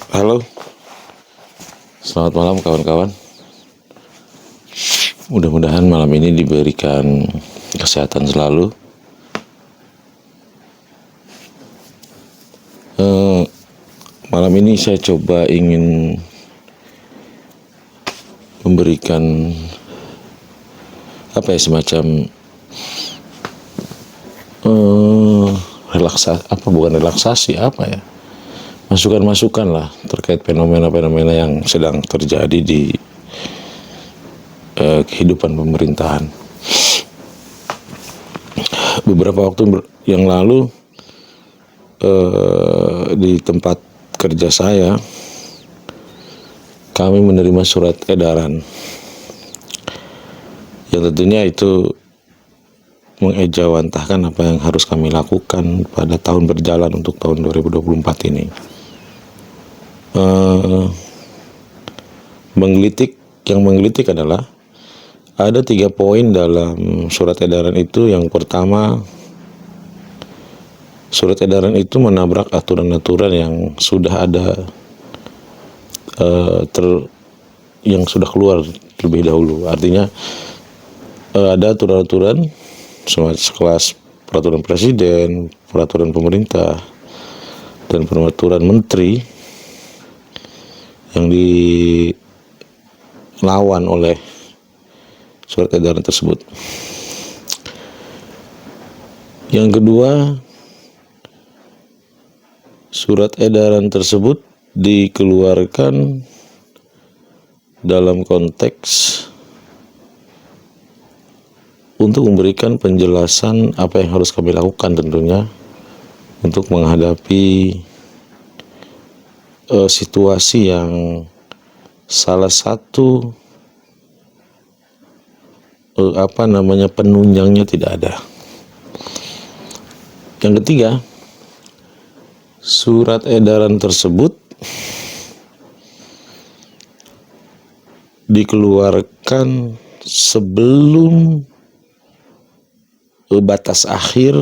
Halo, selamat malam kawan-kawan. Mudah-mudahan malam ini diberikan kesehatan selalu. Malam ini saya coba ingin memberikan semacam relaksasi masukan-masukan lah terkait fenomena-fenomena yang sedang terjadi di kehidupan pemerintahan. Beberapa waktu yang lalu di tempat kerja saya, kami menerima surat edaran yang tentunya itu mengejawantahkan apa yang harus kami lakukan pada tahun berjalan untuk tahun 2024 ini. Menggelitik adalah ada 3 poin dalam surat edaran itu. Yang pertama, surat edaran itu menabrak aturan-aturan yang sudah ada yang sudah keluar terlebih dahulu. Artinya ada aturan-aturan sekelas peraturan presiden, peraturan pemerintah, dan peraturan menteri yang dilawan oleh surat edaran tersebut. Yang kedua, surat edaran tersebut dikeluarkan dalam konteks untuk memberikan penjelasan apa yang harus kami lakukan tentunya untuk menghadapi situasi yang salah satu penunjangnya tidak ada. Yang ketiga, surat edaran tersebut dikeluarkan sebelum batas akhir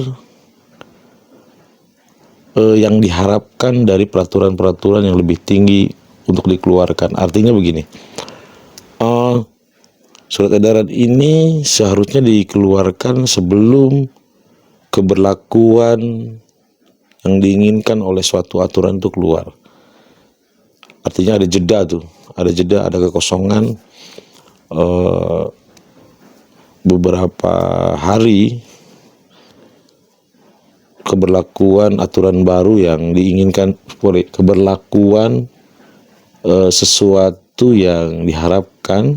yang diharapkan dari peraturan-peraturan yang lebih tinggi untuk dikeluarkan. Artinya begini, surat edaran ini seharusnya dikeluarkan sebelum keberlakuan yang diinginkan oleh suatu aturan itu keluar. Artinya ada jeda, ada kekosongan beberapa hari keberlakuan aturan baru yang diinginkan, keberlakuan sesuatu yang diharapkan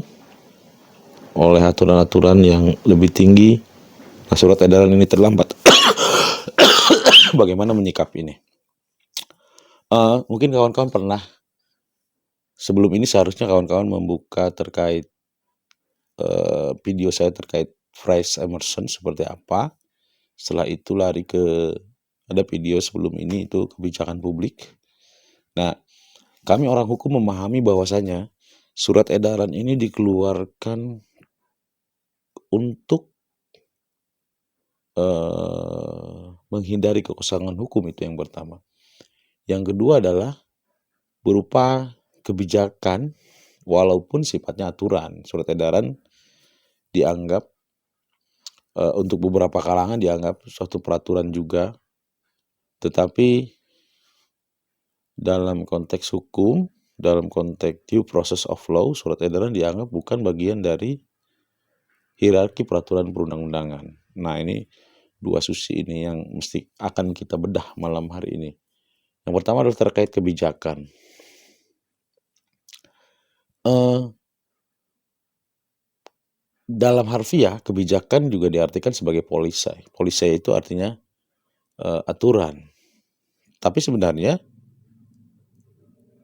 oleh aturan-aturan yang lebih tinggi. Nah, surat edaran ini terlambat. Bagaimana menyikapi ini? Mungkin kawan-kawan pernah, sebelum ini seharusnya kawan-kawan membuka terkait video saya terkait phrase Emerson seperti apa. Setelah itu lari ke ada video sebelum ini, itu kebijakan publik. Nah, kami orang hukum memahami bahwasanya surat edaran ini dikeluarkan untuk menghindari kekosongan hukum, itu yang pertama. Yang kedua adalah berupa kebijakan walaupun sifatnya aturan. Surat edaran dianggap untuk beberapa kalangan dianggap suatu peraturan juga, tetapi dalam konteks hukum, dalam konteks due process of law, surat edaran dianggap bukan bagian dari hierarki peraturan perundang-undangan. Nah, ini dua sisi ini yang mesti akan kita bedah malam hari ini. Yang pertama adalah terkait kebijakan. Dalam harfiah, kebijakan juga diartikan sebagai polisai. Polisai itu artinya aturan. Tapi sebenarnya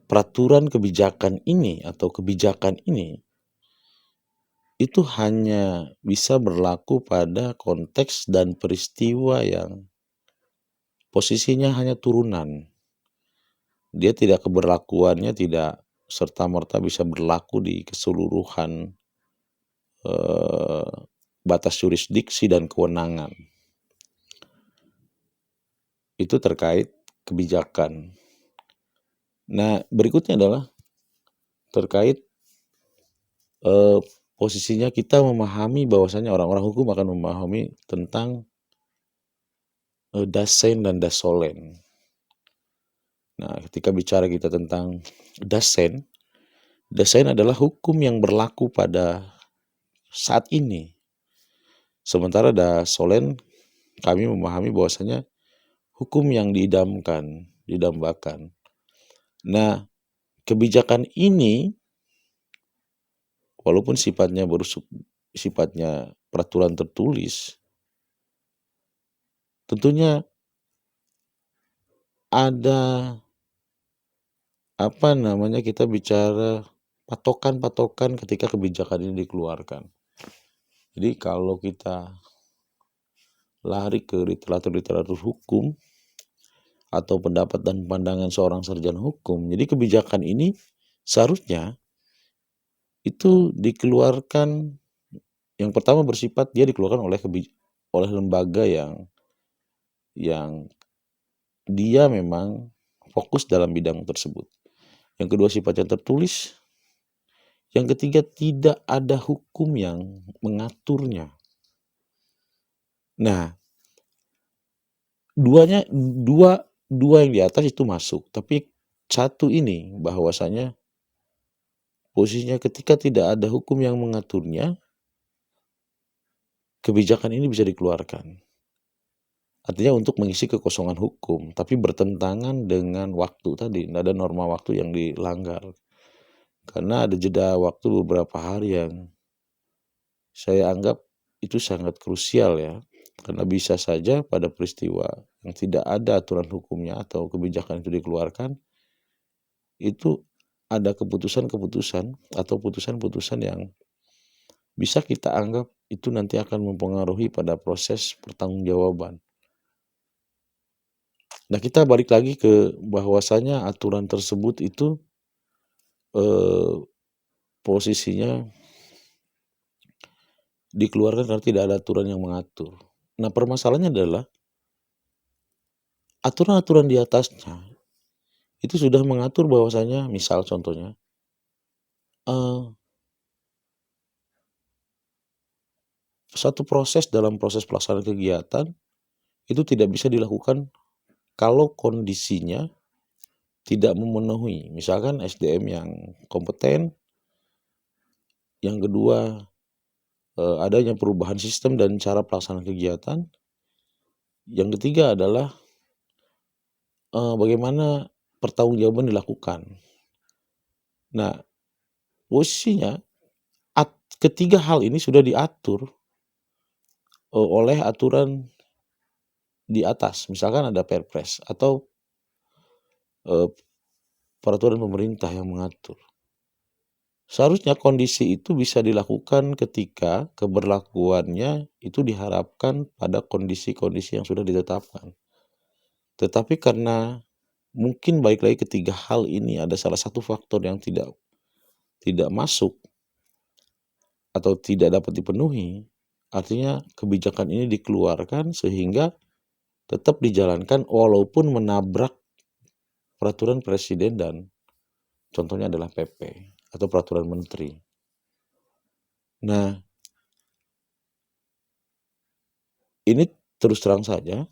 peraturan kebijakan ini atau kebijakan ini itu hanya bisa berlaku pada konteks dan peristiwa yang posisinya hanya turunan. Dia tidak, keberlakuannya tidak serta-merta bisa berlaku di keseluruhan batas jurisdiksi dan kewenangan. Itu terkait kebijakan. Nah, berikutnya adalah terkait posisinya kita memahami bahwasanya orang-orang hukum akan memahami tentang dasein dan dasolen. Nah, ketika bicara kita tentang dasein adalah hukum yang berlaku pada saat ini. Sementara dasolen kami memahami bahwasanya hukum yang didambakan. Nah, kebijakan ini walaupun sifatnya peraturan tertulis, tentunya ada kita bicara patokan-patokan ketika kebijakan ini dikeluarkan. Jadi kalau kita lari ke literatur hukum atau pendapat dan pandangan seorang sarjana hukum, jadi kebijakan ini seharusnya itu dikeluarkan, yang pertama bersifat dia dikeluarkan oleh lembaga yang dia memang fokus dalam bidang tersebut. Yang kedua sifatnya tertulis. Yang ketiga tidak ada hukum yang mengaturnya. Nah, dua yang di atas itu masuk, tapi satu ini bahwasanya posisinya ketika tidak ada hukum yang mengaturnya, kebijakan ini bisa dikeluarkan. Artinya untuk mengisi kekosongan hukum, tapi bertentangan dengan waktu tadi, tidak ada norma waktu yang dilanggar. Karena ada jeda waktu beberapa hari yang saya anggap itu sangat krusial ya. Karena bisa saja pada peristiwa yang tidak ada aturan hukumnya atau kebijakan itu dikeluarkan, itu ada keputusan-keputusan atau putusan-putusan yang bisa kita anggap itu nanti akan mempengaruhi pada proses pertanggungjawaban. Nah, kita balik lagi ke bahwasanya aturan tersebut itu posisinya dikeluarkan karena tidak ada aturan yang mengatur. Nah, permasalahannya adalah aturan-aturan di atasnya itu sudah mengatur bahwasanya, misal contohnya, satu proses dalam proses pelaksanaan kegiatan itu tidak bisa dilakukan kalau kondisinya tidak memenuhi, misalkan SDM yang kompeten, yang kedua adanya perubahan sistem dan cara pelaksanaan kegiatan, yang ketiga adalah bagaimana pertanggungjawaban dilakukan. Nah, posisinya ketiga hal ini sudah diatur oleh aturan di atas, misalkan ada Perpres atau peraturan pemerintah yang mengatur. Seharusnya kondisi itu bisa dilakukan ketika keberlakuannya itu diharapkan pada kondisi-kondisi yang sudah ditetapkan. Tetapi karena mungkin balik lagi ketiga hal ini ada salah satu faktor yang tidak masuk atau tidak dapat dipenuhi, artinya kebijakan ini dikeluarkan sehingga tetap dijalankan walaupun menabrak peraturan presiden dan contohnya adalah PP atau peraturan menteri. Nah, ini terus terang saja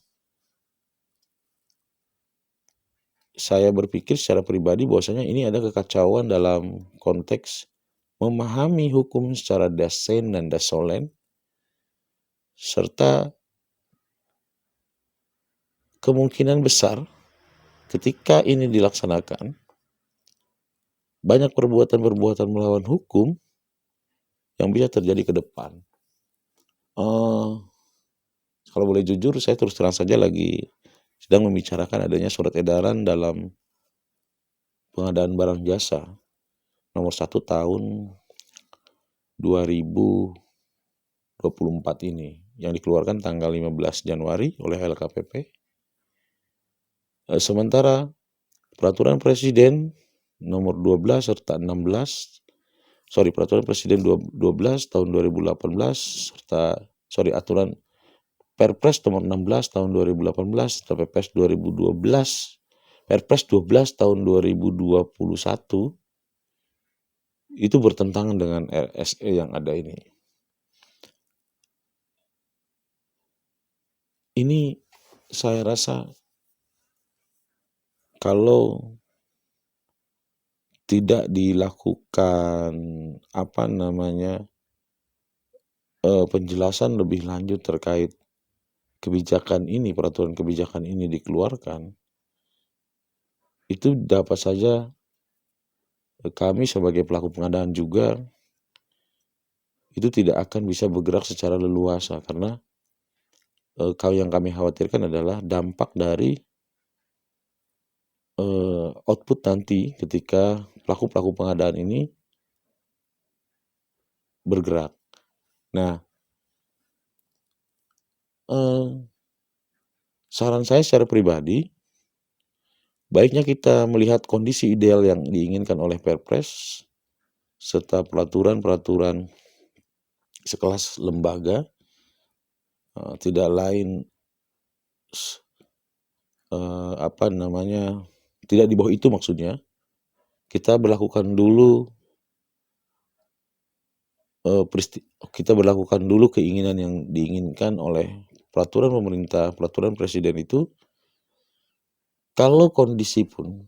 saya berpikir secara pribadi bahwasanya ini ada kekacauan dalam konteks memahami hukum secara dasein dan dasolen, serta kemungkinan besar ketika ini dilaksanakan, banyak perbuatan-perbuatan melawan hukum yang bisa terjadi ke depan. Kalau boleh jujur, saya terus terang saja lagi sedang membicarakan adanya surat edaran dalam pengadaan barang jasa nomor 1 tahun 2024 ini yang dikeluarkan tanggal 15 Januari oleh LKPP. Sementara peraturan presiden nomor 12 serta 16 peraturan presiden 12 tahun 2018 serta aturan Perpres nomor 16 tahun 2018 serta Perpres 2012 Perpres 12 tahun 2021 itu bertentangan dengan RSE yang ada ini. Ini saya rasa kalau tidak dilakukan penjelasan lebih lanjut terkait kebijakan ini, peraturan kebijakan ini dikeluarkan, itu dapat saja kami sebagai pelaku pengadaan juga itu tidak akan bisa bergerak secara leluasa karena yang kami khawatirkan adalah dampak dari output nanti ketika pelaku-pelaku pengadaan ini bergerak. Nah, saran saya secara pribadi, baiknya kita melihat kondisi ideal yang diinginkan oleh Perpres serta peraturan-peraturan sekelas lembaga, tidak lain tidak di bawah itu maksudnya. Kita berlakukan dulu keinginan yang diinginkan oleh peraturan pemerintah, peraturan presiden itu. Kalau kondisi pun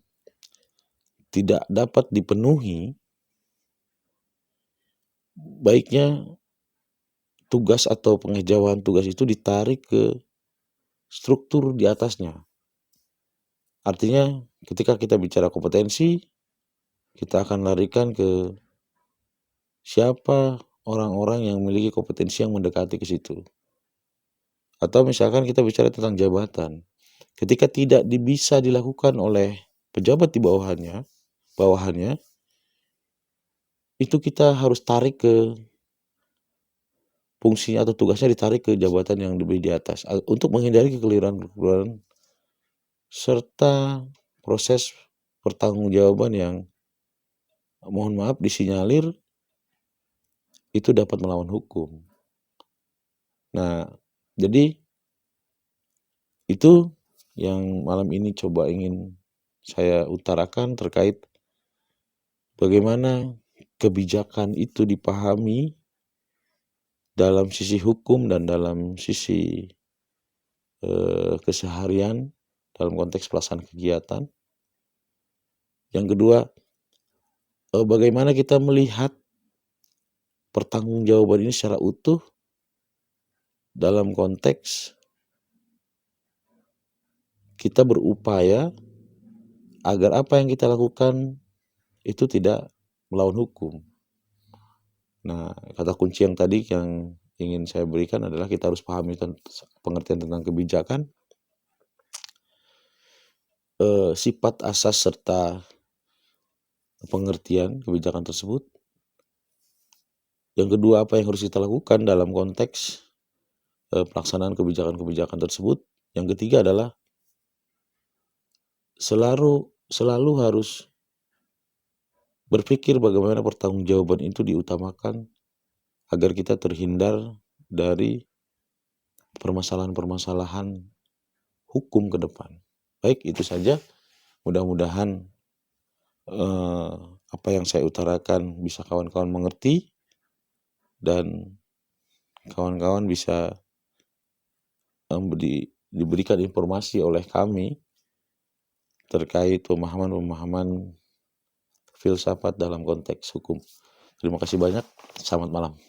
tidak dapat dipenuhi, baiknya tugas atau pengejauhan tugas itu ditarik ke struktur di atasnya. Artinya ketika kita bicara kompetensi, kita akan larikan ke siapa orang-orang yang memiliki kompetensi yang mendekati ke situ. Atau misalkan kita bicara tentang jabatan. Ketika tidak bisa dilakukan oleh pejabat di bawahannya, itu kita harus tarik ke fungsinya atau tugasnya ditarik ke jabatan yang lebih di atas untuk menghindari kekeliruan serta proses pertanggungjawaban yang mohon maaf disinyalir itu dapat melawan hukum. Nah, jadi itu yang malam ini coba ingin saya utarakan terkait bagaimana kebijakan itu dipahami dalam sisi hukum dan dalam sisi keseharian dalam konteks pelaksanaan kegiatan. Yang kedua, bagaimana kita melihat pertanggungjawaban ini secara utuh dalam konteks kita berupaya agar apa yang kita lakukan itu tidak melawan hukum. Nah, kata kunci yang tadi yang ingin saya berikan adalah kita harus pahami pengertian tentang kebijakan, sifat asas serta pengertian kebijakan tersebut. Yang kedua, apa yang harus kita lakukan dalam konteks pelaksanaan kebijakan-kebijakan tersebut. Yang ketiga adalah selalu harus berpikir bagaimana pertanggungjawaban itu diutamakan agar kita terhindar dari permasalahan-permasalahan hukum ke depan. Baik, itu saja. Mudah-mudahan apa yang saya utarakan bisa kawan-kawan mengerti dan kawan-kawan bisa diberikan informasi oleh kami terkait pemahaman filsafat dalam konteks hukum. Terima kasih banyak. Selamat malam.